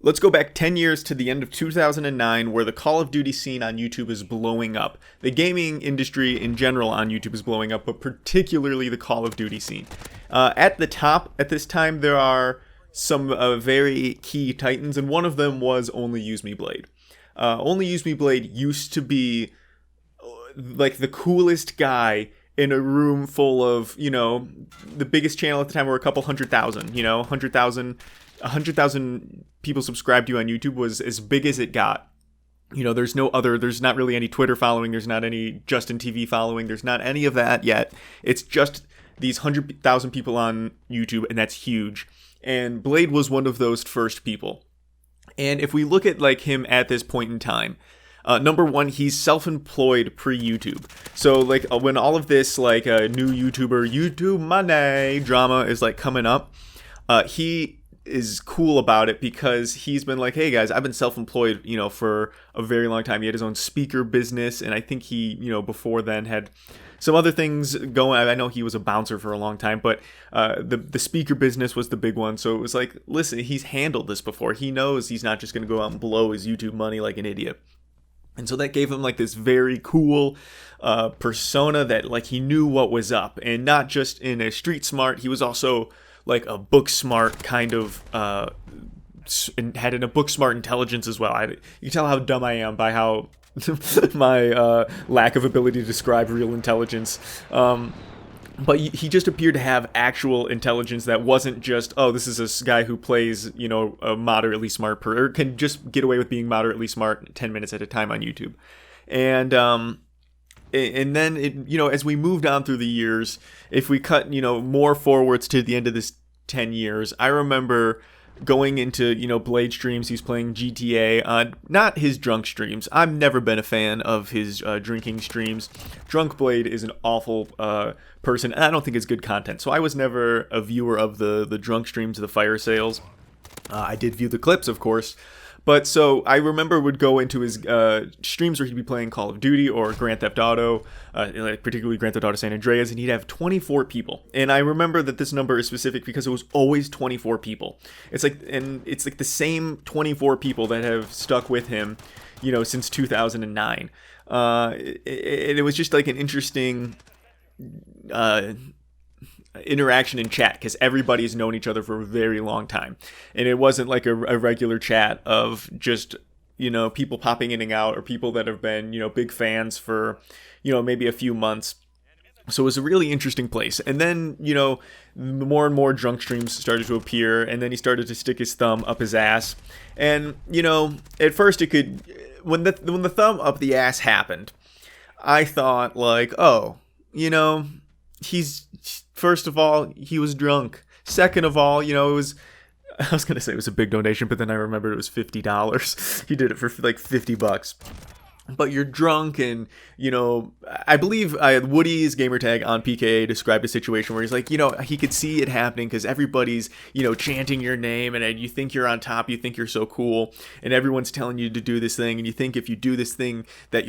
let's go back 10 years to the end of 2009, where the Call of Duty scene on YouTube is blowing up. The gaming industry in general on YouTube is blowing up, but particularly the Call of Duty scene. At the top at this time, there are some very key titans, and one of them was OnlyUsemeBlade. OnlyUsemeBlade used to be like the coolest guy in a room full of, the biggest channel at the time were a couple 100,000, 100,000 people subscribed to you on YouTube was as big as it got. There's not really any Twitter following. There's not any Justin TV following. There's not any of that yet. It's just these 100,000 people on YouTube, and that's huge. And Blade was one of those first people. And if we look at like him at this point in time, number one, he's self-employed pre-YouTube. So like when all of this like new YouTube money drama is like coming up, he is cool about it because he's been like, hey guys, I've been self-employed, for a very long time. He had his own speaker business, and I think he, before then had some other things going. I know he was a bouncer for a long time, but the speaker business was the big one. So it was like, listen, he's handled this before. He knows he's not just going to go out and blow his YouTube money like an idiot. And so that gave him like this very cool persona that like he knew what was up, and not just in a street smart. He was also like a book smart kind of, and had a book smart intelligence as well. You can tell how dumb I am by how my lack of ability to describe real intelligence. But he just appeared to have actual intelligence that wasn't just, oh, this is this guy who plays, a moderately smart or can just get away with being moderately smart 10 minutes at a time on YouTube. And then, as we moved on through the years, if we cut, more forwards to the end of this 10 years, I remember going into, Blade streams. He's playing GTA, not his drunk streams. I've never been a fan of his drinking streams. Drunk Blade is an awful person, and I don't think it's good content. So I was never a viewer of the drunk streams, the fire sales. I did view the clips, of course. But so I remember would go into his streams where he'd be playing Call of Duty or Grand Theft Auto, particularly Grand Theft Auto San Andreas, and he'd have 24 people. And I remember that this number is specific because it was always 24 people. It's like the same 24 people that have stuck with him, since 2009. It was just like an interesting interaction in chat because everybody's known each other for a very long time, and it wasn't like a regular chat of just people popping in and out, or people that have been big fans for maybe a few months. So it was a really interesting place. And then more and more drunk streams started to appear, and then he started to stick his thumb up his ass. And at first it could, when the thumb up the ass happened, I thought like, oh, he's, first of all, he was drunk. Second of all, it was, I was going to say it was a big donation, but then I remembered it was $50. He did it for like $50. But you're drunk, and I believe Woody's gamertag on PKA described a situation where he's like, he could see it happening because everybody's chanting your name, and you think you're on top, you think you're so cool, and everyone's telling you to do this thing, and you think if you do this thing that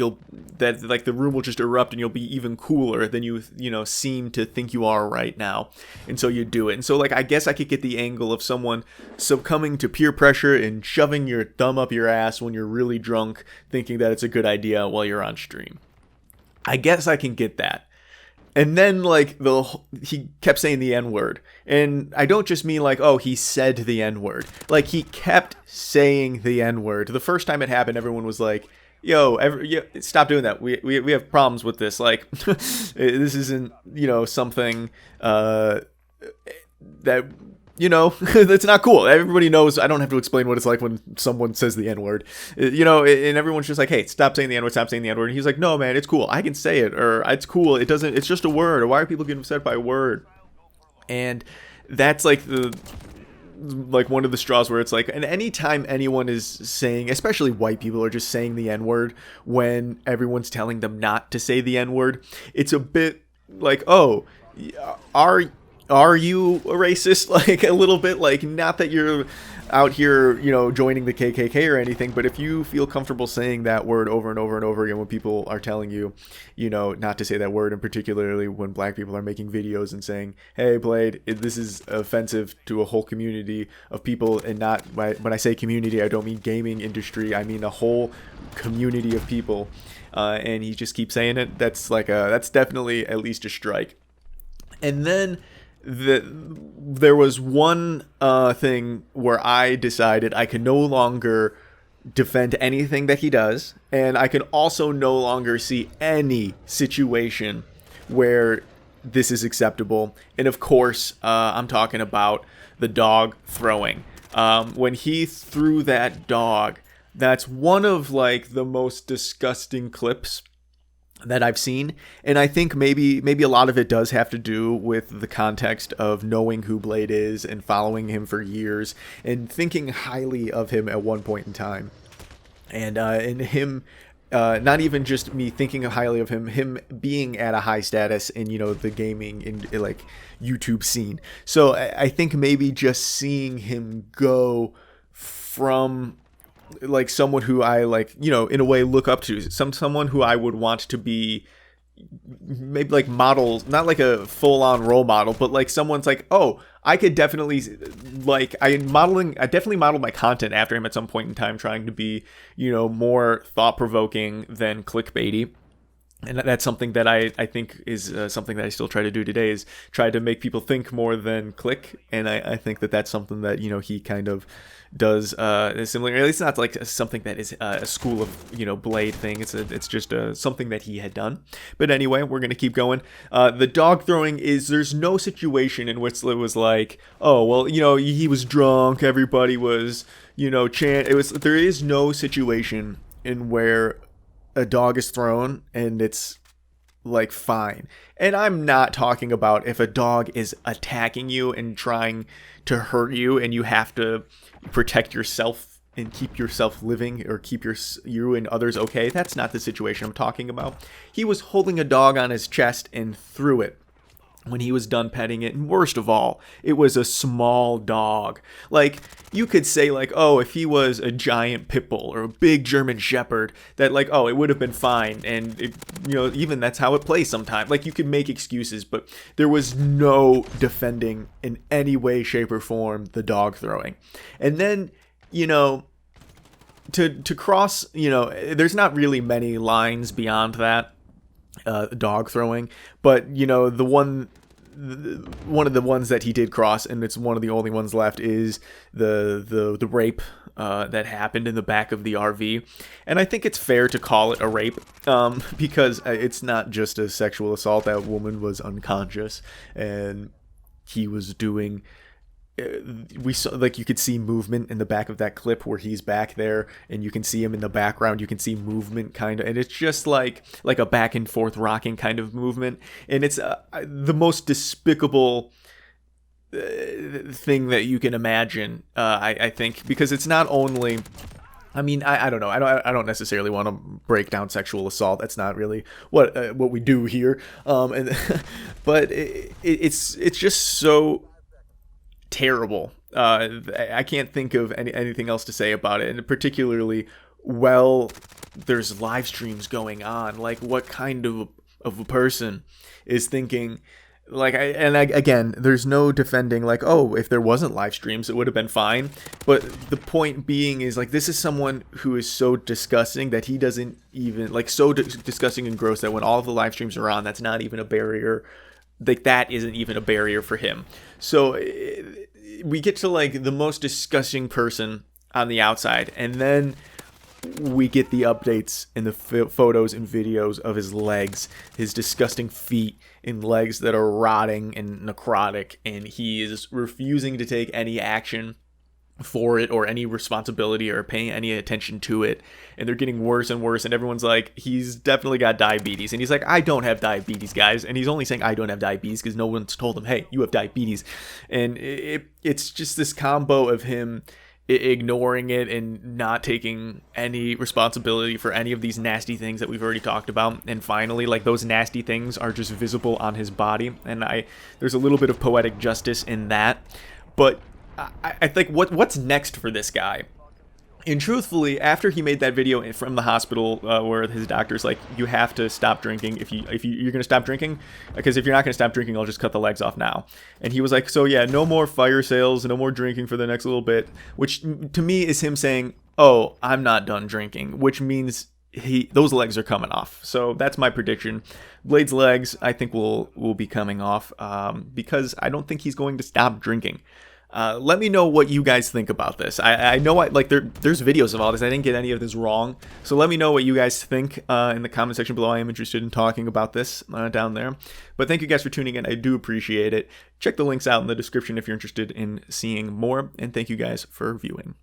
like the room will just erupt and you'll be even cooler than you seem to think you are right now, and so you do it. And so like I guess I could get the angle of someone succumbing to peer pressure and shoving your thumb up your ass when you're really drunk, thinking that it's a good idea while you're on stream. I guess I can get that. And then like he kept saying the N-word, and I don't just mean like, oh, he said the N-word. Like he kept saying the N-word. The first time it happened, everyone was like, yo, stop doing that. We have problems with this. Like this isn't something that that's not cool. Everybody knows. I don't have to explain what it's like when someone says the N-word, and everyone's just like, hey, stop saying the N-word, stop saying the N-word. And he's like, no, man, it's cool. I can say it, or it's cool. It's just a word. Or why are people getting upset by a word? And that's like one of the straws where it's like, and anytime anyone is saying, especially white people are just saying the N-word when everyone's telling them not to say the N-word, it's a bit like, oh, are you a racist? Like a little bit, like, not that you're out here, joining the KKK or anything, but if you feel comfortable saying that word over and over and over again when people are telling you, not to say that word, and particularly when black people are making videos and saying, hey, Blade, this is offensive to a whole community of people, and not, when I say community, I don't mean gaming industry, I mean a whole community of people, and he just keeps saying it, that's definitely at least a strike. And then there was one thing where I decided I could no longer defend anything that he does, and I can also no longer see any situation where this is acceptable. And of course, I'm talking about the dog throwing. When he threw that dog, that's one of the most disgusting clips that I've seen, and I think maybe a lot of it does have to do with the context of knowing who Blade is and following him for years and thinking highly of him at one point in time, and him, not even just me thinking highly of him being at a high status in the gaming in YouTube scene. So I think maybe just seeing him go from someone who I in a way look up to, someone who I would want to be maybe model, not a full-on role model, but someone's oh, I could definitely I definitely modeled my content after him at some point in time, trying to be more thought-provoking than clickbaity. And that's something that I think is something that I still try to do today, is try to make people think more than click. And I think that that's something that, he kind of does similar. It's not something that is a school of, Blade thing. It's just something that he had done. But anyway, we're going to keep going. The dog throwing there's no situation in which it was oh, well, he was drunk. Everybody was, there is no situation in where a dog is thrown and it's fine. And I'm not talking about if a dog is attacking you and trying to hurt you and you have to protect yourself and keep yourself living or keep you and others okay. That's not the situation I'm talking about. He was holding a dog on his chest and threw it when he was done petting it. And worst of all, it was a small dog. You could say oh, if he was a giant pit bull or a big German shepherd, that oh, it would have been fine. And it, even that's how it plays sometimes. You could make excuses, but there was no defending in any way, shape, or form the dog throwing. And then, to cross, there's not really many lines beyond that. Dog throwing, but one of the ones that he did cross, and it's one of the only ones left, is the rape that happened in the back of the RV. And I think it's fair to call it a rape, because it's not just a sexual assault. That woman was unconscious and he was doing, we saw, you could see movement in the back of that clip where he's back there, and you can see him in the background. You can see movement kind of, and it's just like a back and forth rocking kind of movement. And it's the most despicable thing that you can imagine. I think, because it's not only, I mean, I don't know. I don't necessarily want to break down sexual assault. That's not really what we do here. But it's just so terrible. I can't think of anything else to say about it. And particularly, there's live streams going on. What kind of a person is thinking? Again, there's no defending. Oh, if there wasn't live streams, it would have been fine. But the point being is, this is someone who is so disgusting that he doesn't even so disgusting and gross that when all of the live streams are on, that's not even a barrier. That isn't even a barrier for him. So we get to the most disgusting person on the outside, and then we get the updates and the photos and videos of his legs, his disgusting feet and legs that are rotting and necrotic, and he is refusing to take any action for it or any responsibility or paying any attention to it. And they're getting worse and worse, and everyone's he's definitely got diabetes, and he's I don't have diabetes, guys. And he's only saying I don't have diabetes because no one's told him, hey, you have diabetes. And it's just this combo of him ignoring it and not taking any responsibility for any of these nasty things that we've already talked about. And finally, those nasty things are just visible on his body, and there's a little bit of poetic justice in that. But I think what's next for this guy. And truthfully, after he made that video from the hospital where his doctor's like, you have to stop drinking you're gonna stop drinking, because if you're not gonna stop drinking, I'll just cut the legs off now. And he was like, so yeah, no more fire sales, no more drinking for the next little bit, which to me is him saying, oh, I'm not done drinking, which means those legs are coming off. So that's my prediction. Blade's legs, I think, will be coming off because I don't think he's going to stop drinking. Let me know what you guys think about this. I know there's videos of all this. I didn't get any of this wrong. So let me know what you guys think in the comment section below. I am interested in talking about this down there. But thank you guys for tuning in. I do appreciate it. Check the links out in the description if you're interested in seeing more. And thank you guys for viewing.